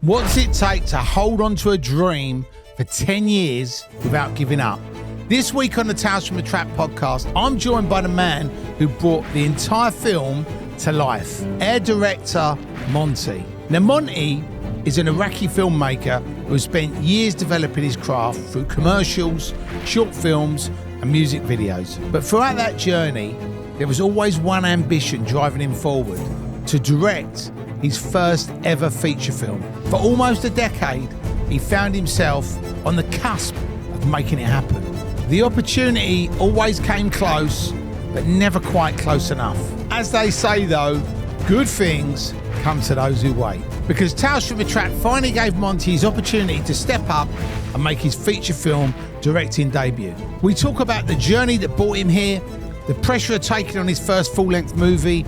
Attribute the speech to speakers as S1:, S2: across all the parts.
S1: What's it take to hold on to a dream for 10 years without giving up? This week on the Tales from the Trap podcast, I'm joined by the man who brought the entire film to life, air director Monte. Now, Monte is an Iraqi filmmaker who has spent years developing his craft through commercials, short films, and music videos. But throughout that journey, there was always one ambition driving him forward: to direct his first ever feature film. For almost a decade, he found himself on the cusp of making it happen. The opportunity always came close, but never quite close enough. As they say though, good things come to those who wait. Because Tales from the Trap finally gave Monte his opportunity to step up and make his feature film directing debut. We talk about the journey that brought him here, the pressure of taking on his first full-length movie,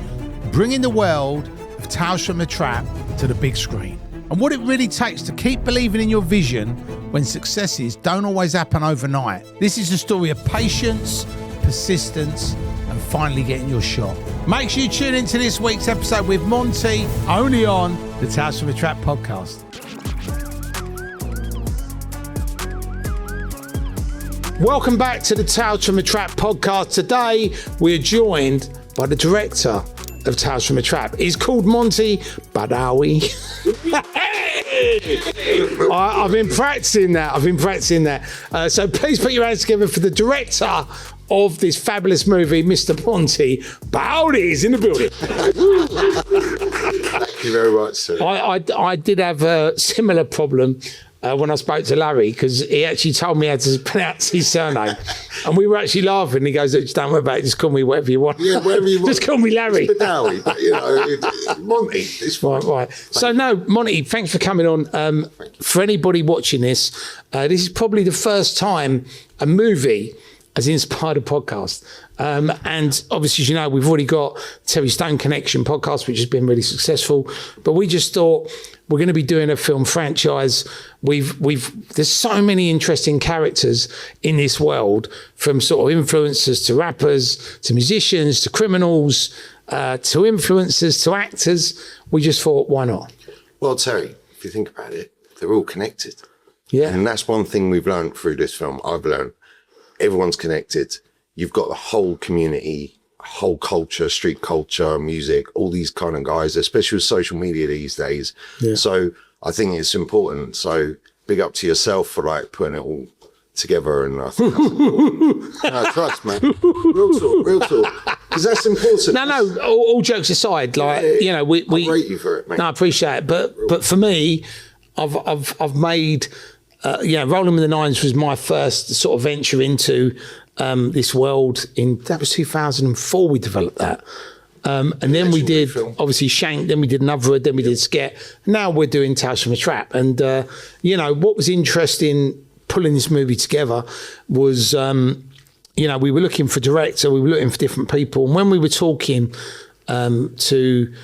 S1: bringing the world of Tales from the Trap to the big screen, and what it really takes to keep believing in your vision when successes don't always happen overnight. This is a story of patience, persistence, and finally getting your shot. Make sure you tune into this week's episode with Monte, only on the Tales from the Trap podcast. Welcome back to the Tales from the Trap podcast. Today we're joined by the director of Tales from the Trap. He's called Monte Bdawi. I've been practicing that. So please put your hands together for the director of this fabulous movie, Mr. Monte Bdawi is in the building.
S2: Thank you very much, sir.
S1: I did have a similar problem when I spoke to Larry, because he actually told me how to pronounce his surname. And we were actually laughing. He goes, just don't worry about it, just call me whatever you want.
S2: Yeah, whatever you want.
S1: Just call me Larry.
S2: It's Bdawi, but you know, Monty. It's fine.
S1: Right. So no, Monty, thanks for coming on. For anybody watching this is probably the first time a movie has inspired a podcast. And obviously, as you know, we've already got Terry Stone Connection podcast, which has been really successful. But we just thought we're going to be doing a film franchise. There's so many interesting characters in this world, from sort of influencers to rappers to musicians to criminals to influencers to actors. We just thought, why not?
S2: Well, Terry, if you think about it, they're all connected.
S1: Yeah.
S2: And that's one thing we've learned through this film. I've learned everyone's connected. You've got the whole community, whole culture, street culture, music, all these kind of guys, especially with social media these days. Yeah. So I think it's important. So big up to yourself for like putting it all together. And I think that's important. No, trust, man. Real talk. Because that's important.
S1: No, all jokes aside, like, you know, we
S2: I rate you for it, mate.
S1: No, I appreciate it. But for me, I've made, Rolling with the Nines was my first sort of venture into this world. That was 2004 we developed that. And then we did, obviously, Shank, then we did Another Hood, then we did Sket. Now we're doing Tales from the Trap. And, what was interesting pulling this movie together was, we were looking for director, we were looking for different people. And when we were talking to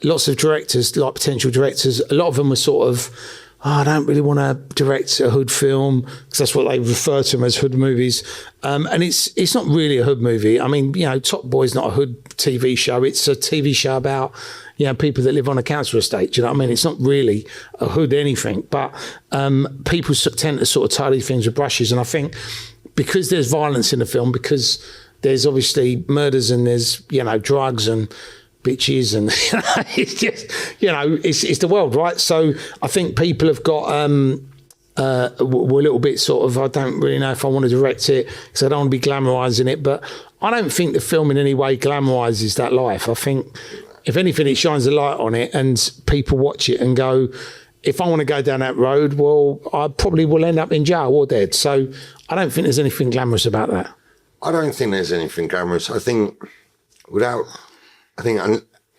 S1: lots of directors, like potential directors, a lot of them were sort of, I don't really want to direct a hood film, because that's what they refer to them as, hood movies. And it's not really a hood movie. I mean, Top Boy's not a hood TV show. It's a TV show about, people that live on a council estate. Do you know what I mean? It's not really a hood anything. But people tend to sort of tie these things with brushes. And I think because there's violence in the film, because there's obviously murders and there's, drugs and bitches, and it's just, it's the world, right? So I think people have got were a little bit sort of, I don't really know if I want to direct it because I don't want to be glamorising it, but I don't think the film in any way glamorises that life. I think if anything, it shines a light on it, and people watch it and go, if I want to go down that road, well, I probably will end up in jail or dead. So I don't think there's anything glamorous about that.
S2: I don't think there's anything glamorous. I think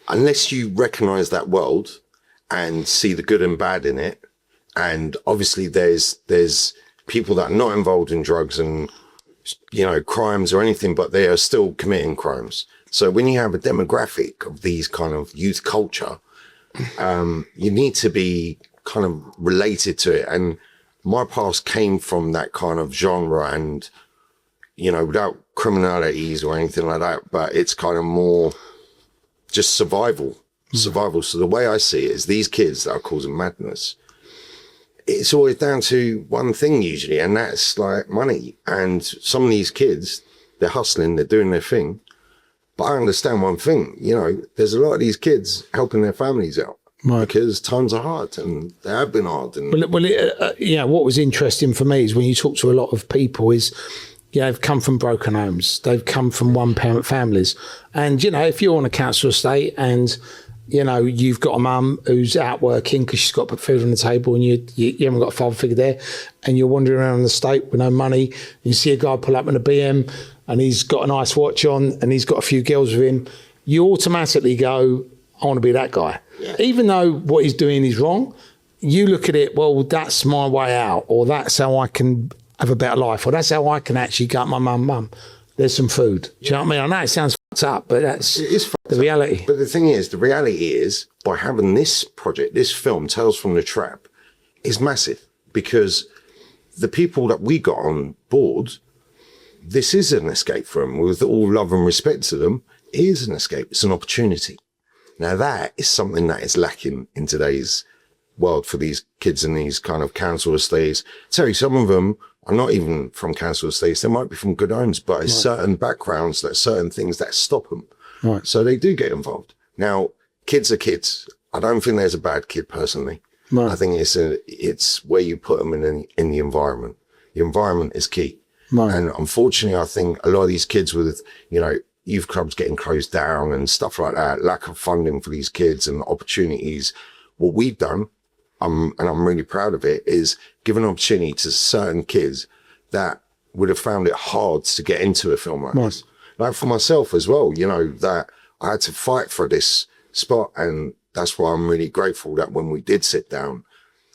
S2: unless you recognise that world and see the good and bad in it, and obviously there's people that are not involved in drugs and, crimes or anything, but they are still committing crimes. So when you have a demographic of these kind of youth culture, you need to be kind of related to it. And my past came from that kind of genre, and, without criminalities or anything like that, but it's kind of more just survival. So the way I see it is these kids that are causing madness, it's always down to one thing usually, and that's like money. And some of these kids, they're hustling, they're doing their thing. But I understand one thing, you know, there's a lot of these kids helping their families out. Right. Because times are hard, and they have been hard. And
S1: what was interesting for me is when you talk to a lot of people is, they've come from broken homes. They've come from one-parent families. And, if you're on a council estate and, you've got a mum who's out working because she's got to put food on the table and you haven't got a father figure there, and you're wandering around the estate with no money, and you see a guy pull up in a BM and he's got a nice watch on and he's got a few girls with him, you automatically go, I want to be that guy. Yeah. Even though what he's doing is wrong, you look at it, well, that's my way out, or that's how I can have a better life, or that's how I can actually go, my mum, there's some food. Do you know what I mean? I know it sounds fucked up, but that's the reality.
S2: But the thing is, the reality is, by having this project, this film, Tales from the Trap, is massive, because the people that we got on board, this is an escape from, with all love and respect to them, it is an escape. It's an opportunity. Now that is something that is lacking in today's world for these kids in these kind of council estates. Terry, some of them are not even from council estates. They might be from good homes, but it's certain backgrounds, that certain things that stop them. Right. So they do get involved. Now, kids are kids. I don't think there's a bad kid personally. Right. I think it's where you put them in the environment. The environment is key. Right. And unfortunately, I think a lot of these kids with, youth clubs getting closed down and stuff like that, lack of funding for these kids and opportunities. What we've done, and I'm really proud of it, is give an opportunity to certain kids that would have found it hard to get into a film like this. Like for myself as well, that I had to fight for this spot. And that's why I'm really grateful that when we did sit down,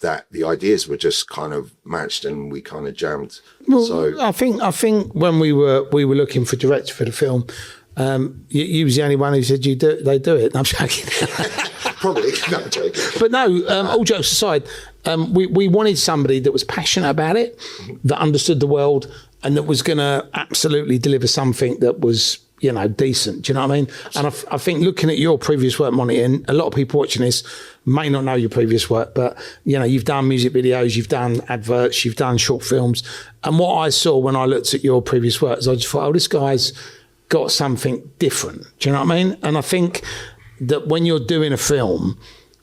S2: that the ideas were just kind of matched and we kind of jammed.
S1: Well, so I think when we were looking for director for the film, you was the only one who said they do it. No, I'm joking.
S2: Probably, no, I'm joking.
S1: But no, all jokes aside, we wanted somebody that was passionate about it, that understood the world, and that was going to absolutely deliver something that was, decent. Do you know what I mean? And I think looking at your previous work, Monty, and a lot of people watching this may not know your previous work, but, you've done music videos, you've done adverts, you've done short films. And what I saw when I looked at your previous work is I just thought, this guy's got something different. Do you know what I mean? And I think that when you're doing a film,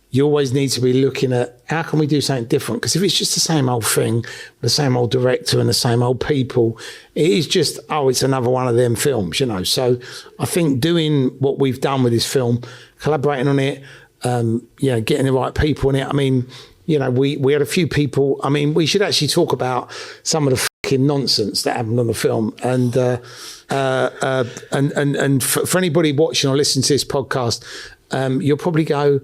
S1: you always need to be looking at how can we do something different? Because if it's just the same old thing, the same old director and the same old people, it is just, it's another one of them films, So I think doing what we've done with this film, collaborating on it, getting the right people in it. I mean, we had a few people. I mean, we should actually talk about some of the fucking nonsense that happened on the film. And for anybody watching or listening to this podcast, you'll probably go,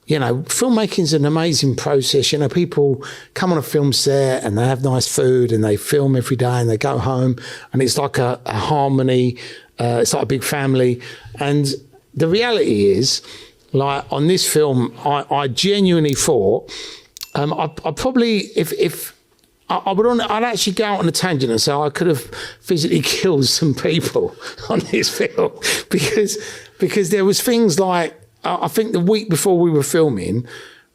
S1: filmmaking's an amazing process. People come on a film set and they have nice food and they film every day and they go home and it's like a harmony. It's like a big family. And the reality is, like on this film, I genuinely thought, I probably, if I'd actually go out on a tangent and say I could have physically killed some people on this film because there was things like, I think the week before we were filming,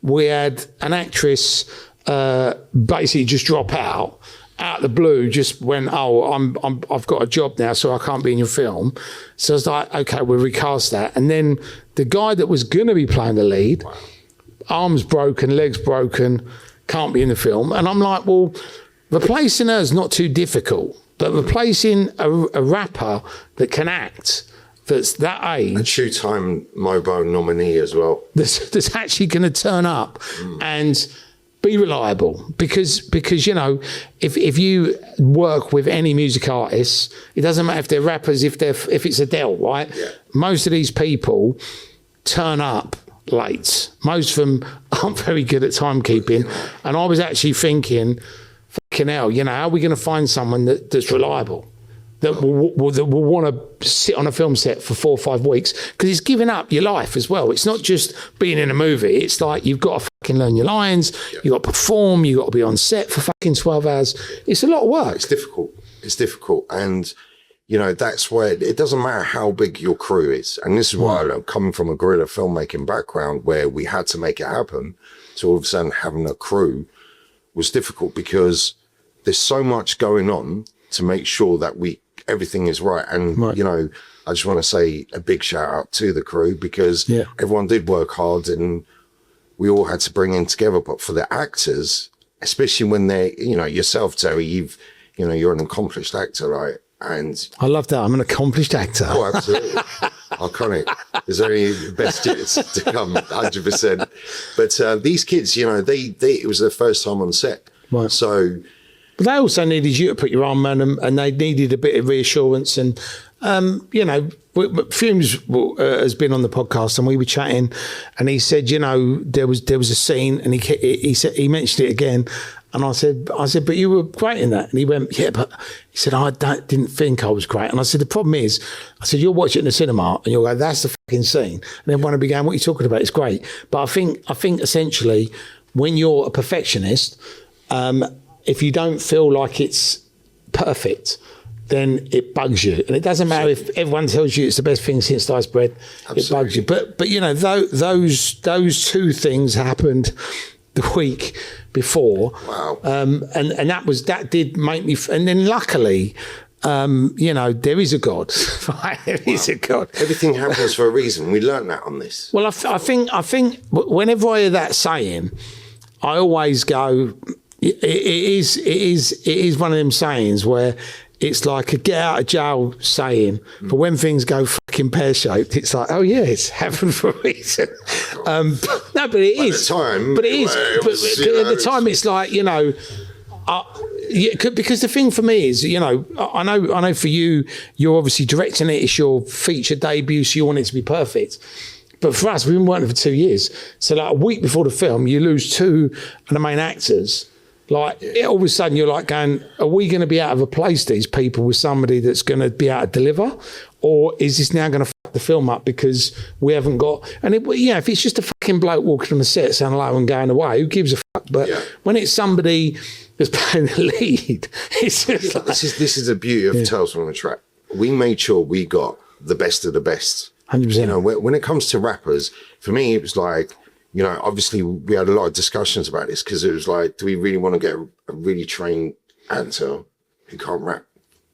S1: we had an actress basically just drop out of the blue, just went, I've got a job now, so I can't be in your film. So I was like, okay, we'll recast that. And then the guy that was going to be playing the lead, arms broken, legs broken, can't be in the film. And I'm like, well, replacing her is not too difficult, but replacing a rapper that can act, that's that age.
S2: A two-time Mobo nominee as well.
S1: That's actually going to turn up and be reliable. Because if you work with any music artists, it doesn't matter if they're rappers, if it's Adele, right? Yeah. Most of these people turn up late. Most of them aren't very good at timekeeping. And I was actually thinking, fucking hell, how are we going to find someone that's reliable? That will want to sit on a film set for 4 or 5 weeks, because it's giving up your life as well. It's not just being in a movie. It's like you've got to fucking learn your lines, you've got to perform, you've got to be on set for fucking 12 hours. It's a lot of work.
S2: It's difficult. And, that's where it doesn't matter how big your crew is. And this is why I coming from a guerrilla filmmaking background where we had to make it happen, to all of a sudden having a crew was difficult because there's so much going on to make sure that everything is right. And, you know, I just want to say a big shout out to the crew because everyone did work hard and we all had to bring in together. But for the actors, especially when they, you know, yourself, Terry, you're an accomplished actor, right? And
S1: I love that. I'm an accomplished actor.
S2: Oh, absolutely. Iconic. There's only the best years to come, 100%. But these kids, you know, it was their first time on set.
S1: Right.
S2: So.
S1: But they also needed you to put your arm around them, and they needed a bit of reassurance. And, you know, Fumes has been on the podcast, and we were chatting, and he said, you know, there was a scene, and he mentioned it again. And I said, but you were great in that. And he went, yeah, but he said, I didn't think I was great. And I said, the problem is, I said, you'll watch it in the cinema and you'll go, that's the fucking scene. And then one will be going, what are you talking about? It's great. But I think essentially, when you're a perfectionist, if you don't feel like it's perfect, then it bugs you. And it doesn't matter if everyone tells you it's the best thing since sliced bread. Absolutely. It bugs you. But you know, those two things happened the week before.
S2: Wow.
S1: And that did make me, and then luckily, you know, there is a God. Right? There is a God.
S2: Everything happens for a reason. We learned that on this.
S1: Well, I think whenever I hear that saying, I always go, it is one of them sayings where it's like a get out of jail saying, but when things go fucking pear-shaped, it's like, oh yeah, it's happened for a reason. No, but it is.
S2: At the time,
S1: but it is. At the time, it's like, you know, because the thing for me is, you know, I know for you, you're obviously directing it. It's your feature debut, so you want it to be perfect. But for us, we've been working for 2 years. So like a week before the film, you lose two of the main actors. Like all of a sudden you're like going, are we going to be out of a place, these people, with somebody that's going to be able to deliver? Or is this now going to fuck the film up because we haven't got, and if it's just a fucking bloke walking on the set saying hello and going away, who gives a fuck? But when it's somebody that's playing the lead, it's just like,
S2: this is the beauty of Tales from the Track. We made sure we got the best of the best.
S1: 100%.
S2: You know, when it comes to rappers, for me, it was like, you know, obviously we had a lot of discussions about this because it was like, do we really want to get a really trained actor who can't rap?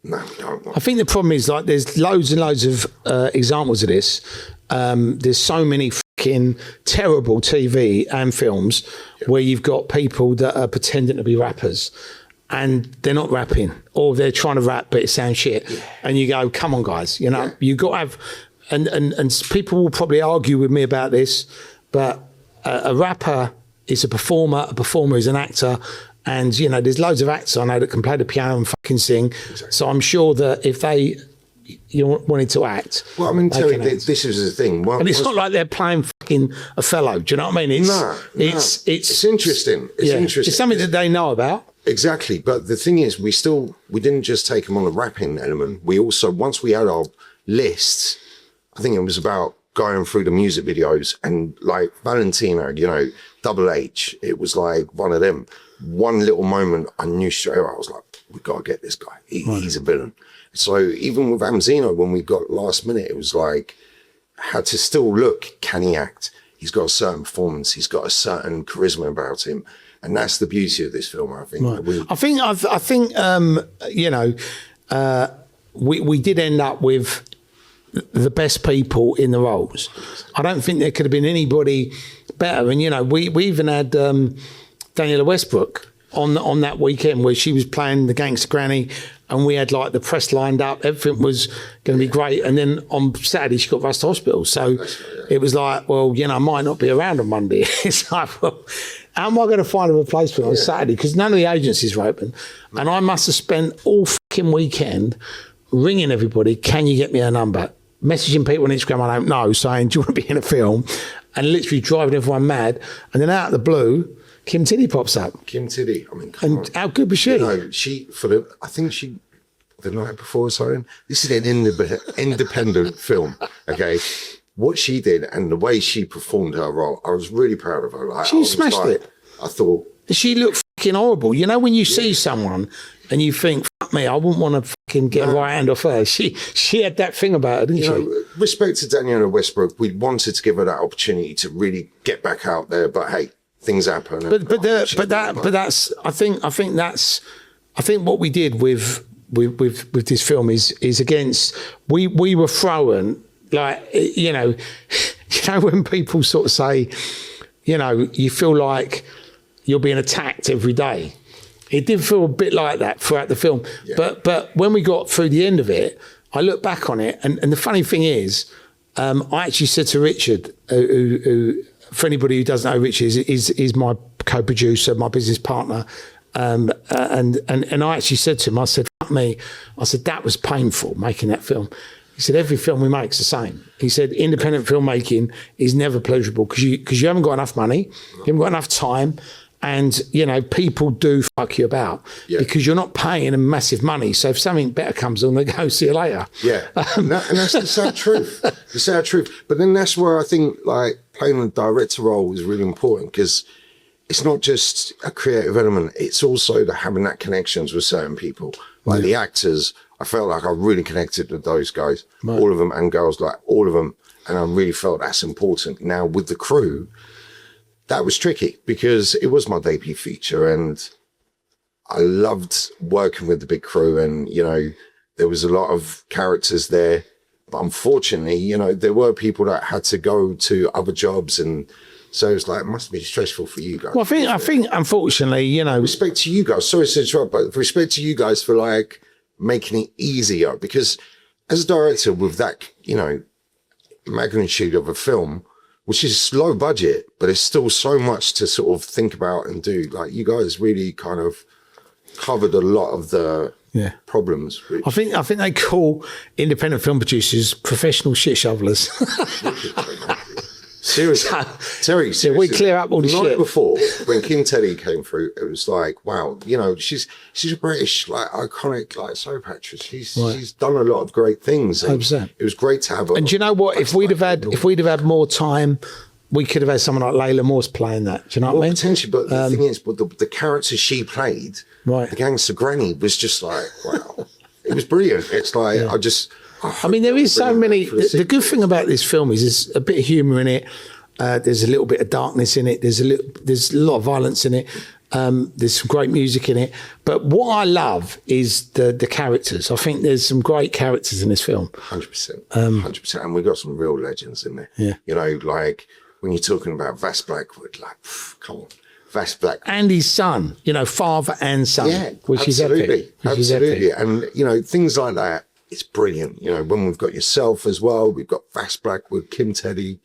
S2: No, we don't.
S1: I think the problem is like there's loads and loads of examples of this. There's so many fucking terrible TV and films where you've got people that are pretending to be rappers and they're not rapping, or they're trying to rap but it sounds shit. Yeah. And you go, come on, guys, you know, you got to have, and people will probably argue with me about this, but a rapper is a performer is an actor, and you know there's loads of actors I know that can play the piano and fucking sing. Exactly. So I'm sure that if they wanted to act,
S2: well, I mean, Terry, this is the thing,
S1: and it's not like they're playing fucking Othello. Do you know what I mean? It's interesting. It's interesting. It's something that they know about.
S2: Exactly, but the thing is, we didn't just take them on the rapping element. We also, once we had our lists, I think it was about going through the music videos, and like Valentino, you know, Double H, it was like one of them. One little moment, I knew straight away, I was like, we got to get this guy. He's a villain. So even with Amzino, when we got last minute, it was like, had to still look, can he act? He's got a certain performance. He's got a certain charisma about him. And that's the beauty of this film, I think.
S1: Right. I think, you know, we did end up with the best people in the roles. I don't think there could have been anybody better. And, you know, we even had Daniela Westbrook on that weekend where she was playing the gangster granny, and we had like the press lined up. Everything was going to be great. And then on Saturday, she got rushed to hospital. So it was like, well, you know, I might not be around on Monday. It's like, well, how am I going to find a replacement on Saturday? Because none of the agencies were open. And I must have spent all fucking weekend ringing everybody, can you get me a number? Messaging people on Instagram I don't know, saying, do you want to be in a film? And literally driving everyone mad. And then out of the blue, Kim Tiddy pops up.
S2: Kim Tiddy, I mean,
S1: come on. How good was she?
S2: You know, I think the night before or something, this is an independent film, okay? What she did and the way she performed her role, I was really proud of her. Like,
S1: she smashed it.
S2: I thought.
S1: She looked fucking horrible. You know, when you see someone and you think, fuck me, I wouldn't want to fucking get a right hand off her. She had that thing about her, didn't she?
S2: Know, respect to Daniela Westbrook. We wanted to give her that opportunity to really get back out there. But hey, things happen.
S1: That's I think what we did with this film is against we were thrown like when people sort of say you feel like you're being attacked every day. It did feel a bit like that throughout the film. Yeah. But when we got through the end of it, I look back on it, and the funny thing is, I actually said to Richard, who for anybody who doesn't know, Richard is my co-producer, my business partner, and I actually said to him, I said, fuck me, I said, that was painful making that film. He said, every film we make is the same. He said, independent filmmaking is never pleasurable because you haven't got enough money, you haven't got enough time, and people do fuck you about because you're not paying them massive money. So if something better comes on, they go, see you later.
S2: Yeah, and that's the sad truth. The sad truth. But then that's where I think like playing the director role is really important, because it's not just a creative element. It's also having that connections with certain people, like the actors. I felt like I really connected with those guys, all of them, and girls, like all of them. And I really felt that's important. Now with the crew, that was tricky because it was my debut feature, and I loved working with the big crew, and, there was a lot of characters there, but unfortunately, there were people that had to go to other jobs, and so it was like, it must be stressful for you guys.
S1: Well, I think unfortunately,
S2: respect to you guys, sorry to interrupt, but respect to you guys for like making it easier, because as a director with that, magnitude of a film, which is low budget, but it's still so much to sort of think about and do. Like, you guys really kind of covered a lot of the problems.
S1: I think they call independent film producers professional shit shovelers.
S2: Seriously, Terry, seriously.
S1: We clear up all the
S2: night
S1: shit.
S2: Before, when Kim Teddy came through, it was like, wow, she's a British, like, iconic, like, soap actress. She's done a lot of great things.
S1: 100%.
S2: It was great to have her.
S1: And do you know what? If we'd have had more time, we could have had someone like Layla Morse playing that. Do you know what I mean?
S2: Potentially, but the thing is, but the character she played, the gangster granny, was just like, wow. It was brilliant. It's like, I mean, there is so many. The good thing about this film is there's a bit of humour in it. There's a little bit of darkness in it. There's a lot of violence in it. There's some great music in it. But what I love is the characters. I think there's some great characters in this film. 100%. 100%. And we've got some real legends in there.
S1: Yeah.
S2: Like when you're talking about Vass Blackwood, like, come on. Vass Blackwood.
S1: And his son, father and son.
S2: Yeah,
S1: which
S2: absolutely.
S1: is epic.
S2: Absolutely. And, things like that. It's brilliant. When we've got yourself as well, we've got Vass Blackwood, Kim Teddy.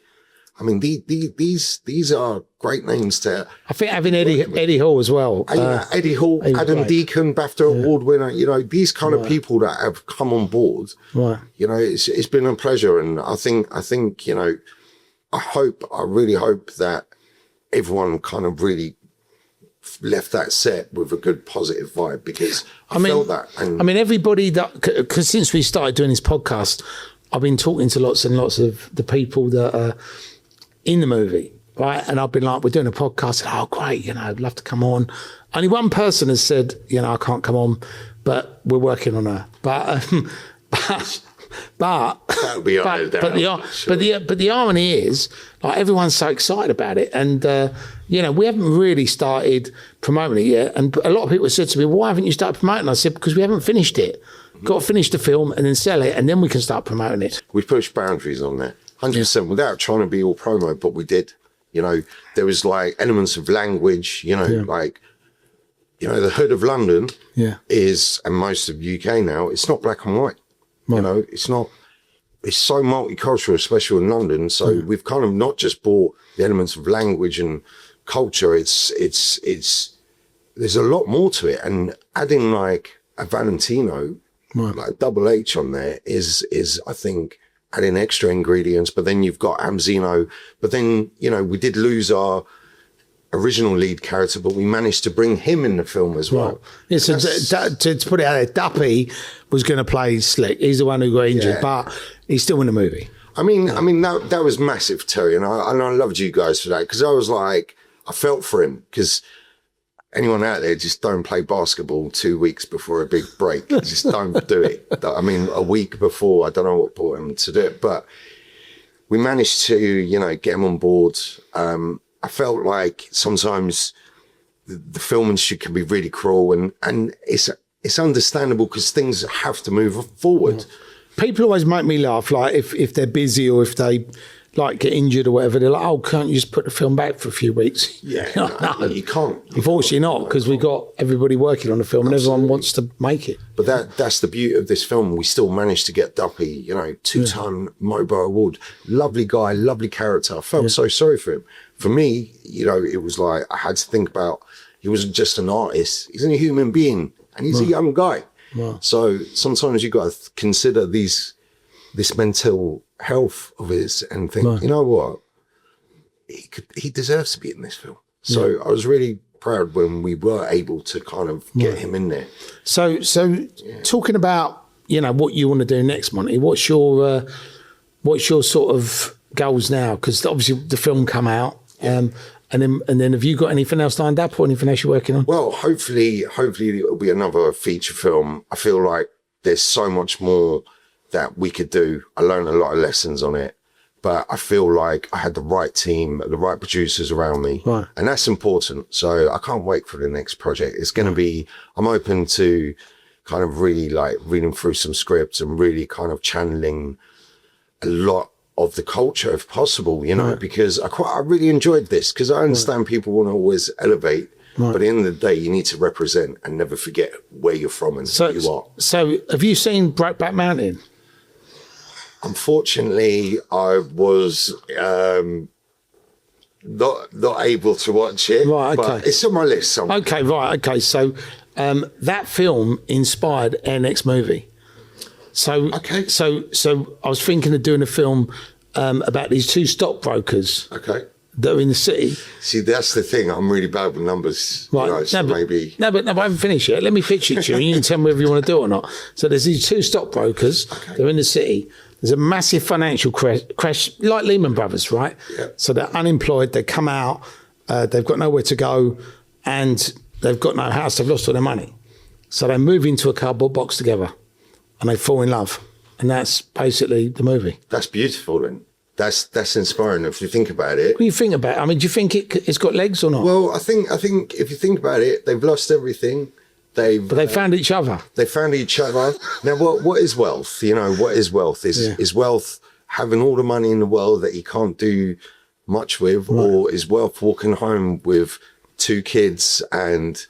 S2: I mean, these are great names to.
S1: I think having Eddie Hall as well.
S2: Eddie Hall, Adam Deacon, BAFTA award winner. These kind of people that have come on board.
S1: Right.
S2: It's been a pleasure, and I think I really hope that everyone kind of really left that set with a good positive vibe, because I felt that. And
S1: everybody because since we started doing this podcast, I've been talking to lots and lots of the people that are in the movie, right? And I've been like, we're doing a podcast. Oh, great, I'd love to come on. Only one person has said, I can't come on, but we're working on her. But the irony is, like, everyone's so excited about it, and we haven't really started promoting it yet. And a lot of people said to me, "Why haven't you started promoting?" I said, "Because we haven't finished it. Got to finish the film and then sell it, and then we can start promoting it."
S2: We pushed boundaries on there, 100%, without trying to be all promo, but we did. There was like elements of language. Like, the hood of London is, and most of UK now, it's not black and white. Right. It's not. It's so multicultural, especially in London. So we've kind of not just brought the elements of language and culture. It's there's a lot more to it, and adding like a Valentino, like double H on there is I think adding extra ingredients. But then you've got Amzino. But then we did lose our original lead character, but we managed to bring him in the film as well.
S1: Yeah, so to put it out there, Duppy was going to play Slick. He's the one who got injured, but he's still in the movie.
S2: I mean, that was massive, Terry, and I loved you guys for that, because I was like, I felt for him, because anyone out there, just don't play basketball 2 weeks before a big break. Just don't do it. I mean, a week before, I don't know what brought him to do it, but we managed to, get him on board. I felt like sometimes the film industry can be really cruel, and it's understandable because things have to move forward.
S1: People always make me laugh, like if they're busy or if they like get injured or whatever, they're like, oh, can't you just put the film back for a few weeks?
S2: Yeah,
S1: no,
S2: you can't.
S1: Unfortunately not, because we've got everybody working on the film and everyone wants to make it.
S2: But that's the beauty of this film. We still managed to get Duppy, you know, 2-time Mobile Award. Lovely guy, lovely character. I felt so sorry for him. For me, you know, it was like I had to think about, he wasn't just an artist, he's a human being and he's a young guy.
S1: Wow.
S2: So sometimes you got to consider this mental health of his and think, you know what, he deserves to be in this film. So I was really proud when we were able to kind of get him in there.
S1: So talking about, you know, what you want to do next, Monty, what's your sort of goals now? Because obviously the film come out, and then have you got anything else lined up or anything else you're working on?
S2: Well, hopefully it'll be another feature film. I feel like there's so much more that we could do. I learned a lot of lessons on it, but I feel like I had the right team, the right producers around me, and that's important. So I can't wait for the next project. It's going to be, I'm open to kind of really like reading through some scripts and really kind of channeling a lot of the culture if possible, you know, because I really enjoyed this, because I understand people want to always elevate, but at the end of the day, you need to represent and never forget where you're from and who you are.
S1: So have you seen Brokeback Mountain?
S2: Unfortunately, I was not able to watch it.
S1: Right, okay.
S2: But it's on my list somewhere.
S1: Okay, right, okay. So that film inspired our next movie. So I was thinking of doing a film about these two stockbrokers.
S2: Okay.
S1: That are in the city.
S2: See, that's the thing. I'm really bad with numbers.
S1: Right.
S2: You know, so maybe.
S1: No, but I haven't finished yet. Let me pitch it to you and you can tell me whether you want to do it or not. So there's these two stockbrokers. Okay. They're in the city. There's a massive financial crash like Lehman Brothers, right?
S2: Yeah.
S1: So they're unemployed. They come out. They've got nowhere to go. And they've got no house. They've lost all their money. So they move into a cardboard box together. And they fall in love. And that's basically the movie.
S2: That's beautiful then. That's inspiring if you think about it.
S1: What do you think about it? I mean, do you think it's got legs or not?
S2: Well, I think if you think about it, they've lost everything.
S1: But they found each other.
S2: They found each other. Now, what is wealth? You know, what is wealth? Is wealth having all the money in the world that you can't do much with, or is wealth walking home with 2 kids and,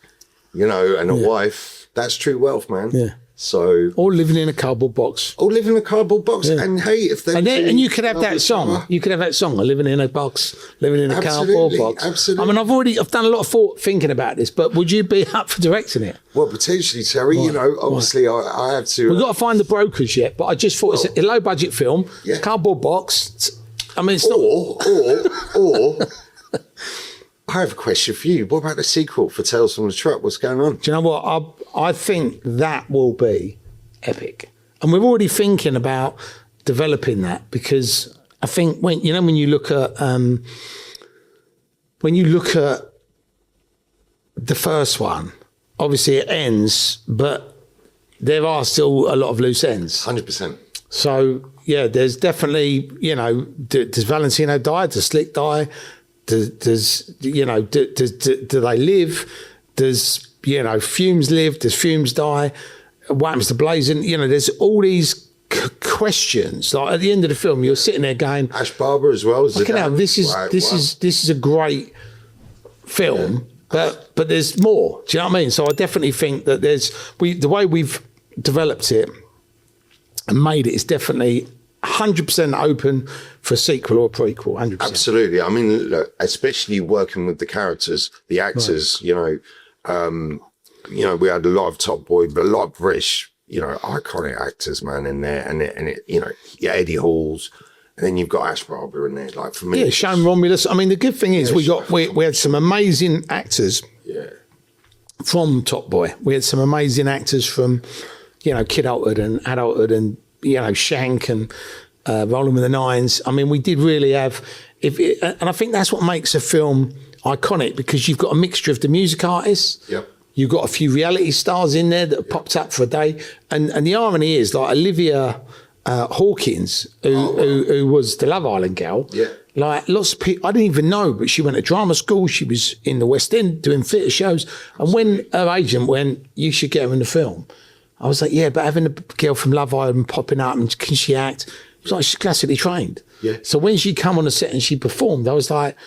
S2: you know, and a wife? That's true wealth, man.
S1: Yeah.
S2: So,
S1: all living in a cardboard box.
S2: All living in a cardboard box, and hey, if they
S1: and you could have that song. You could have that song, "Living in a Box," living in a cardboard box.
S2: Absolutely.
S1: I mean, I've done a lot of thought thinking about this, but would you be up for directing it?
S2: Well, potentially, Terry. You know, obviously, I have to.
S1: We've got to find the brokers yet, but I just thought it's a low budget film, cardboard box. I mean, it's
S2: or. I have a question for you. What about the sequel for Tales from the Truck? What's going on?
S1: Do you know what? I think that will be epic. And we're already thinking about developing that, because I think when you look at the first one, obviously it ends, but there are still a lot of loose ends.
S2: 100%.
S1: So yeah, there's definitely, you know, does Valentino die? Does Slick die? Do they live? Does, you know, Fumes live? Does Fumes die? What happens to Blazing? You know, there's all these questions. Like at the end of the film, you're sitting there going,
S2: Ash Barber as well.
S1: This is a great film, but there's more. Do you know what I mean? So I definitely think that the way we've developed it and made it is definitely 100% open for a sequel or a prequel. 100%.
S2: Absolutely. I mean, look, especially working with the characters, the actors. Right. You know, we had a lot of Top Boy, but a lot of British, you know, iconic actors, man, in there, and it, you know, Eddie Halls, and then you've got Ash Barber in there. Like for me,
S1: Shane Romulus. I mean, the good thing is we had some amazing actors.
S2: Yeah. From
S1: Top Boy, we had some amazing actors from, you know, Kidulthood and Adulthood and, you know, Shank and Rolling with the Nines. I mean, we did really have, and I think that's what makes a film iconic, because you've got a mixture of the music artists.
S2: Yep.
S1: You've got a few reality stars in there that have popped up for a day. And the irony is, like Olivia Hawkins, who was the Love Island gal, Like lots of people, I didn't even know, but she went to drama school. She was in the West End doing theatre shows. And when her agent went, you should get her in the film, I was like, yeah, but having a girl from Love Island popping up and can she act? It was like, she's classically trained.
S2: Yeah.
S1: So when she come on the set and she performed, I was like,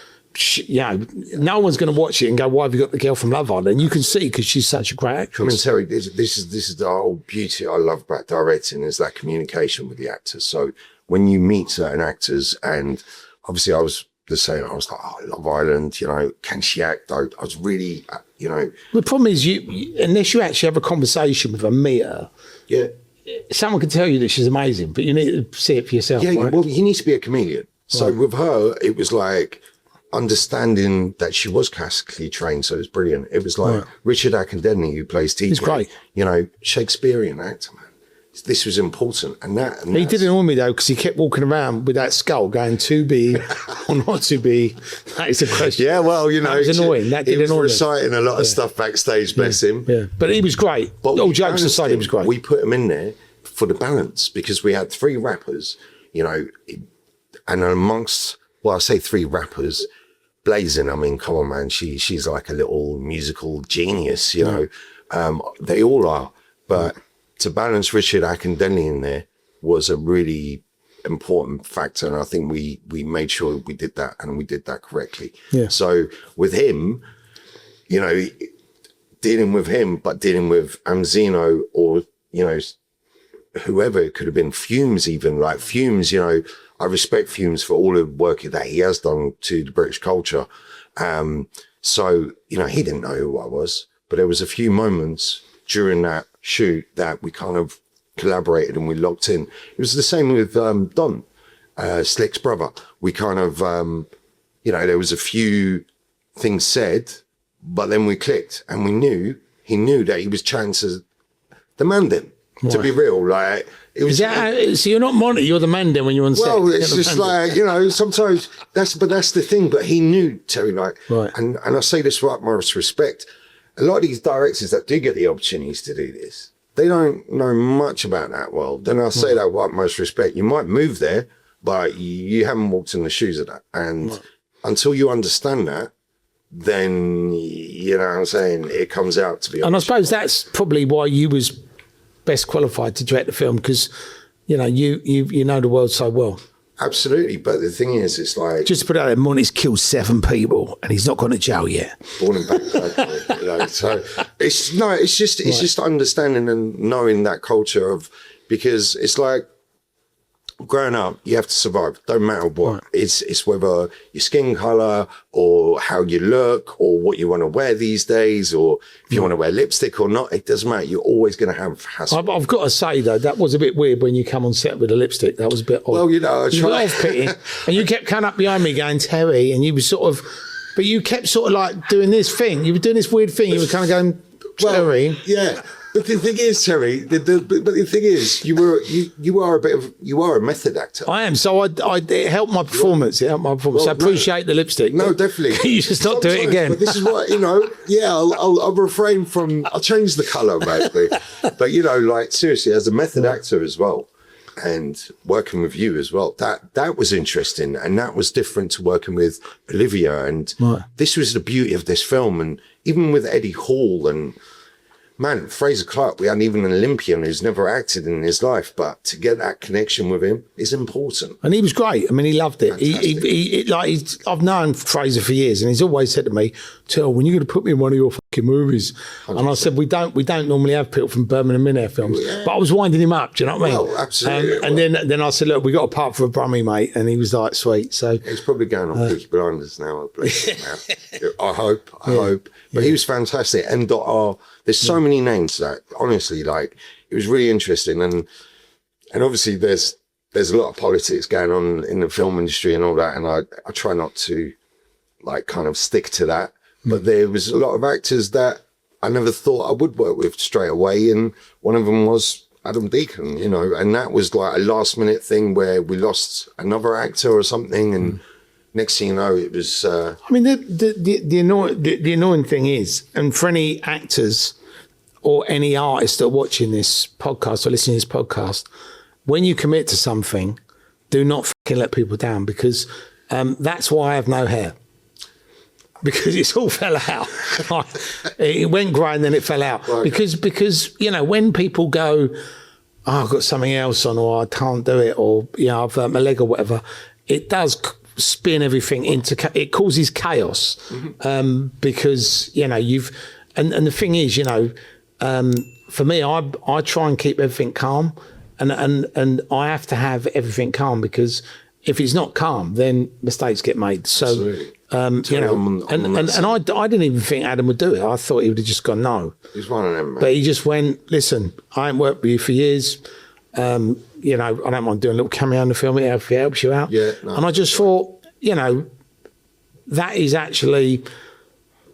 S1: no one's going to watch it and go, why have you got the girl from Love Island? And you can see because she's such a great actress.
S2: I mean, Terry, this is the whole beauty I love about directing is that communication with the actors. So when you meet certain actors, and obviously I was the same, I was like, oh, Love Island, can she act? I was really,
S1: The problem is unless you actually have a conversation with her, meet her,
S2: yeah.
S1: Someone can tell you that she's amazing, but you need to see it for yourself.
S2: Yeah,
S1: right?
S2: well, you need to be a comedian. So with her, it was like understanding that she was classically trained, so it was brilliant. It was like Richard Ackendeny, who plays T.
S1: He's great.
S2: Shakespearean actor, man. This was important. And
S1: he did it on me, though, because he kept walking around with that skull going, to be or not to be. That is a question.
S2: Yeah, well,
S1: that was annoying. That did
S2: he was
S1: annoy
S2: reciting a lot of stuff backstage, bless him.
S1: Yeah, but he was great.
S2: But
S1: all jokes aside, he was great.
S2: We put him in there for the balance because we had 3 rappers, and amongst, well, I say 3 rappers, Blazing, I mean, come on, man, she's like a little musical genius, they all are. But to balance Richard Ackendeny in there was a really important factor. And I think we made sure we did that, and we did that correctly.
S1: Yeah.
S2: So with him, dealing with him, but dealing with Amzino or, whoever, it could have been Fumes, even like Fumes, I respect Fumes for all the work that he has done to the British culture. So, he didn't know who I was, but there was a few moments during that shoot that we kind of collaborated and we locked in. It was the same with Don, Slick's brother. We kind of, there was a few things said, but then we clicked and he knew that he was trying to demand him. To be real, like it was.
S1: So you're not Monty, you're the man then when you're on set.
S2: Well, it's just like sometimes that's the thing. But he knew, Terry, and I say this with utmost respect. A lot of these directors that do get the opportunities to do this, they don't know much about that world. Then I say that with utmost respect. You might move there, but you haven't walked in the shoes of that, and until you understand that, then what I'm saying, it comes out to be.
S1: And I suppose that's probably why you was best qualified to direct the film, because you know the world so well.
S2: Absolutely, but the thing is, it's like,
S1: just to put it out there, Monty's killed 7 people and he's not gone to jail yet.
S2: Born in Baghdad, so it's just understanding and knowing that culture of, because it's like, growing up, you have to survive. Don't matter what. Right. It's whether your skin color or how you look or what you want to wear these days, or if you want to wear lipstick or not. It doesn't matter. You're always going to have hassle.
S1: I've got to say though, that was a bit weird when you come on set with a lipstick. That was a bit odd.
S2: Well, I tried.
S1: Off-putting, and you kept coming up behind me going, Terry, and you were sort of, but you kept sort of like doing this thing. You were doing this weird thing. You were kind of going, Terry.
S2: Well, yeah. But the thing is, Terry, but the thing is, you are a method actor.
S1: I am. So it helped my performance. It helped my performance. Well, I appreciate the lipstick.
S2: No, definitely.
S1: Can you just not do it again?
S2: But this is what, I'll refrain from, I'll change the colour, maybe. But, like, seriously, as a method actor as well, and working with you as well, that was interesting. And that was different to working with Olivia. And this was the beauty of this film. And even with Eddie Hall and, man, Fraser Clark, we had even an Olympian who's never acted in his life, but to get that connection with him is important.
S1: And he was great. I mean, he loved it. I've known Fraser for years, and he's always said to me, "Till, when you're going to put me in one of your fucking movies?" 100%. And I said, "We don't normally have people from Birmingham in our films." Yeah. But I was winding him up. Do you know what I mean?
S2: Well, absolutely.
S1: And then I said, "Look, we got a part for a Brummie, mate," and he was like, "Sweet." So
S2: he's probably going on Peaky Blinders now. I believe. I hope. But he was fantastic. M.R. There's so many names that, honestly, like, it was really interesting. And obviously there's a lot of politics going on in the film industry and all that. And I try not to, like, kind of stick to that. But there was a lot of actors that I never thought I would work with straight away. And one of them was Adam Deacon, and that was like a last minute thing where we lost another actor or something. And next thing you know, it was. I
S1: mean, the annoying thing is, and for any actors or any artists that are watching this podcast or listening to this podcast, when you commit to something, do not fucking let people down, because That's why I have no hair. Because it's all fell out. It went grey and then it fell out. Right. Because you know, when people go, oh, I've got something else on, or I can't do it, or you know, I've hurt my leg or whatever, it does spin everything into, it causes chaos. Because, you know, and the thing is, you know, for me, I try and keep everything calm, and I have to have everything calm, because if it's not calm, then mistakes get made. So, you know, and I didn't even think Adam would do it. I thought he would have just gone, no.
S2: He's one of them, man.
S1: But he just went, listen, I ain't worked with you for years. You know, I don't mind doing a little cameo in the film if it helps you out.
S2: Yeah. No,
S1: and I just thought, you know, that is actually,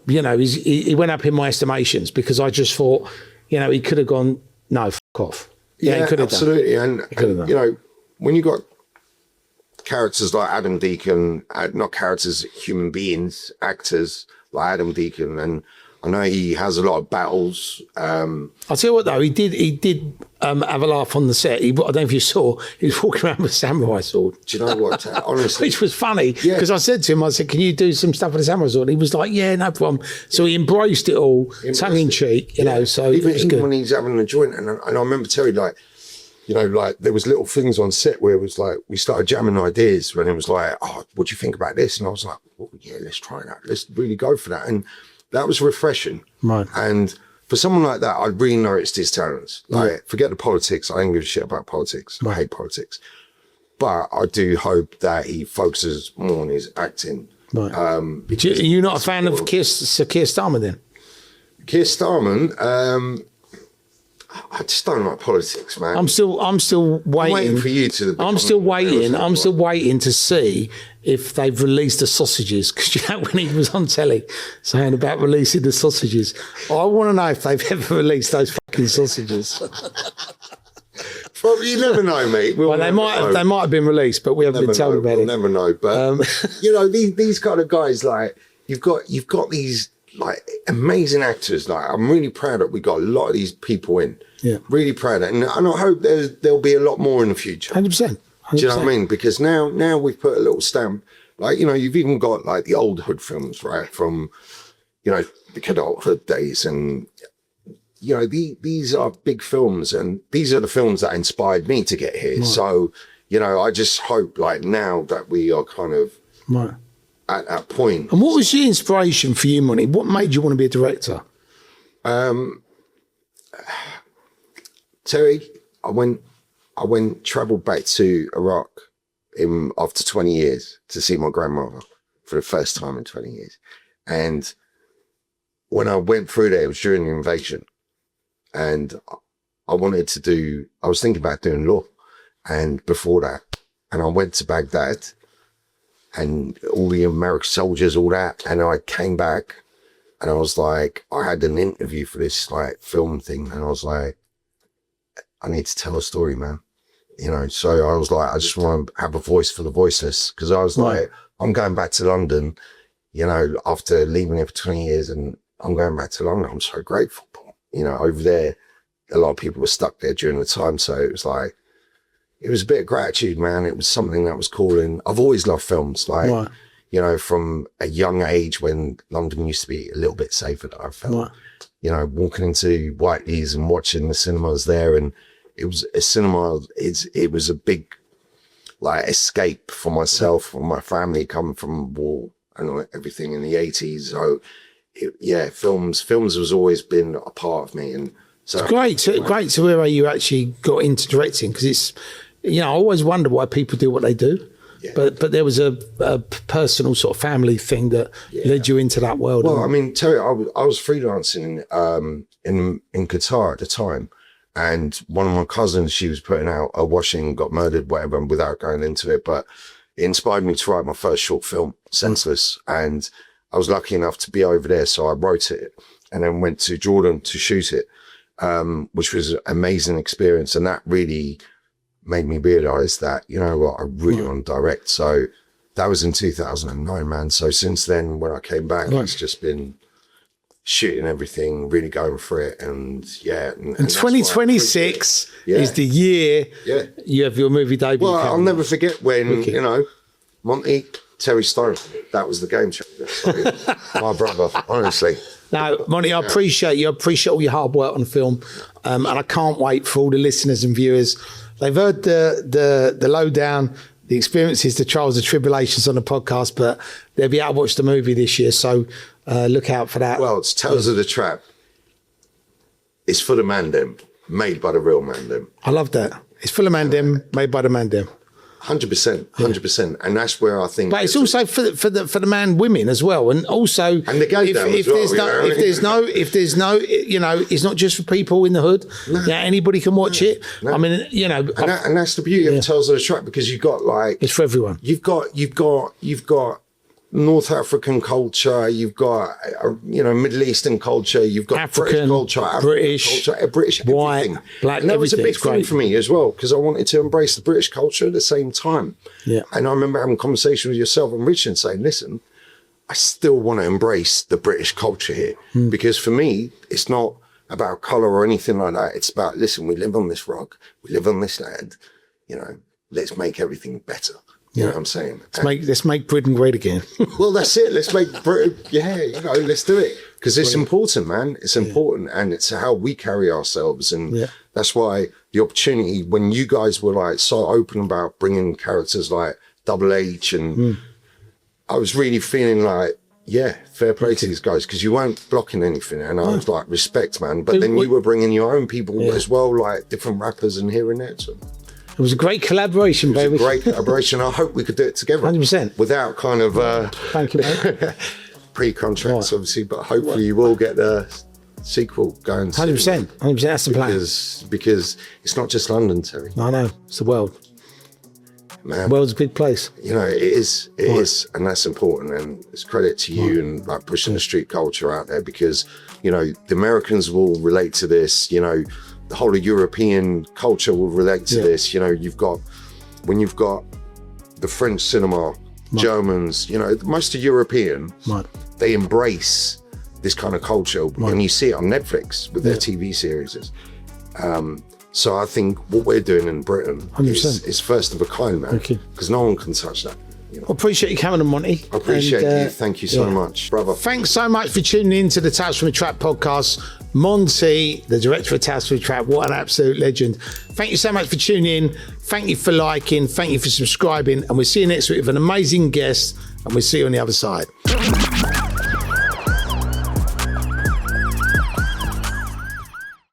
S1: you know, he went up in my estimations, because I just thought, you know, he could have gone, no, fuck off.
S2: Yeah,
S1: he could have
S2: absolutely.
S1: done.
S2: And you know, when you got characters like Adam Deacon, not characters, human beings, actors like Adam Deacon, and I know he has a lot of battles.
S1: I'll tell you what though, he did have a laugh on the set. I don't know if you saw, he was walking around with a samurai sword.
S2: Do you know what? Honestly,
S1: which was funny, because I said to him, I said, "Can you do some stuff with a samurai sword?" And he was like, "Yeah, no problem." So he embraced it all, tongue in cheek, you know. So
S2: even when he's having a joint, and I remember Terry, like, you know, like there was little things on set where it was like, we started jamming ideas when it was like, oh, what do you think about this? And I was like, well, yeah, let's try that. Let's really go for that. And that was refreshing.
S1: Right.
S2: And for someone like that, I really noticed his talents. Like, forget the politics. I don't give a shit about politics. I hate politics. But I do hope that he focuses more on his acting.
S1: Right. You're not a fan of Keir Starmer then?
S2: Keir Starmer, I just don't like politics, man.
S1: I'm still waiting.
S2: I'm waiting for you to.
S1: I'm still waiting to see if they've released the sausages, because you know when he was on telly saying about releasing the sausages, I want to know if they've ever released those fucking sausages.
S2: Well, you never know, mate.
S1: Well, they might have been released, but we haven't been told about it.
S2: We'll never know. But you know, these kind of guys, like you've got these like amazing actors. Like, I'm really proud that we got a lot of these people in.
S1: Yeah,
S2: really proud of it. And I hope there'll be a lot more in the future.
S1: 100%.
S2: Do you know what I mean? Because now we've put a little stamp. Like, you know, you've even got like the old hood films, right? From, you know, the adulthood days, and you know, these are big films, and these are the films that inspired me to get here. Right. So, you know, I just hope like now that we are kind of at that point.
S1: And what was the inspiration for you, Monty? What made you want to be a director?
S2: Terry, I travelled back to Iraq after 20 years to see my grandmother for the first time in 20 years. And when I went through there, it was during the invasion. And I was thinking about doing law. And before that, and I went to Baghdad and all the American soldiers, all that. And I came back and I was like, I had an interview for this like film thing. And I was like, I need to tell a story, man. You know, so I was like, I just want to have a voice for the voiceless. Because I was like, I'm going back to London, you know, after leaving here for 20 years, and I'm going back to London. I'm so grateful. You know, over there, a lot of people were stuck there during the time. So it was like, it was a bit of gratitude, man. It was something that was calling. I've always loved films, like, you know, from a young age when London used to be a little bit safer, that I felt, you know, walking into Whiteley's and watching the cinemas there, and it was a cinema. It was a big, like, escape for myself and my family coming from war and everything in the 80s. So, films has always been a part of me. And so
S1: it's great to hear how you actually got into directing, because it's, you know, I always wonder why people do what they do. Yeah. But there was a personal sort of family thing that led you into that world.
S2: Well, I mean, Terry, I was freelancing in Qatar at the time. And one of my cousins, she was putting out a washing, got murdered, whatever, without going into it. But it inspired me to write my first short film, Senseless. And I was lucky enough to be over there. So I wrote it and then went to Jordan to shoot it, which was an amazing experience. And that really made me realize that, you know what, I really want to direct. So that was in 2009, man. So since then, when I came back, it's just been shooting everything, really going for it. And and
S1: 2026 is the year you have your movie debut.
S2: Well, I'll never forget when, you know, Monte Terry Stone, that was the game changer. So, my brother, honestly.
S1: No, Monty, I appreciate you. I appreciate all your hard work on the film. And I can't wait for all the listeners and viewers. They've heard the lowdown, the experiences, the trials, the tribulations on the podcast, but they'll be able to watch the movie this year. So look out for that.
S2: Well, it's Tales of the Trap. It's for the man them, made by the real man them.
S1: I love that. It's full of man them, made by the man them.
S2: 100%, and that's where I think.
S1: But it's also for the man women as well, and also
S2: and the gay
S1: if there's no, you know, it's not just for people in the hood. No. Yeah, anybody can watch it. No. I mean, you know,
S2: and that's the beauty of Tales of the Trap, because you've got like
S1: it's for everyone.
S2: You've got North African culture, you've got Middle Eastern culture, you've got
S1: African,
S2: British culture, British,
S1: white,
S2: everything.
S1: black,
S2: and that was a big thing
S1: great
S2: for me as well, because I wanted to embrace the British culture at the same time.
S1: Yeah.
S2: And I remember having a conversation with yourself and Richard and saying, listen, I still want to embrace the British culture here, because for me, it's not about colour or anything like that. It's about, listen, we live on this rock, we live on this land, you know, let's make everything better. You know what I'm saying?
S1: Let's make Britain great again.
S2: Well, that's it. Let's make Britain, let's do it. Because it's important, man. It's important. And it's how we carry ourselves. And that's why the opportunity, when you guys were like so open about bringing characters like Double H, and I was really feeling like, fair play to these guys, because you weren't blocking anything. And I was like, respect, man. But then you were bringing your own people as well, like different rappers and here and there. So.
S1: It was a great collaboration, baby.
S2: It was a great collaboration. I hope we could do it together.
S1: 100%.
S2: Without kind of
S1: thank you, mate.
S2: pre-contracts, obviously, but hopefully you will get the sequel going.
S1: 100%. 100%. That's the plan.
S2: Because it's not just London, Terry.
S1: I know. It's the world.
S2: Man,
S1: the world's a big place.
S2: You know, it is, and that's important. And it's credit to you and like pushing the street culture out there, because, you know, the Americans will relate to this, you know, the whole of European culture will relate to this. You know, when you've got the French cinema, Germans, you know, most of European, they embrace this kind of culture. And you see it on Netflix with their TV series. So I think what we're doing in Britain is first of a kind, man, because no one can touch that. You know?
S1: I appreciate you coming on, Monty.
S2: I appreciate you. Thank you so much, brother.
S1: Thanks so much for tuning in to the Tales from the Trap podcast. Monty, the director of Tales from the Trap, what an absolute legend. Thank you so much for tuning in. Thank you for liking. Thank you for subscribing. And we'll see you next week with an amazing guest. And we'll see you on the other side.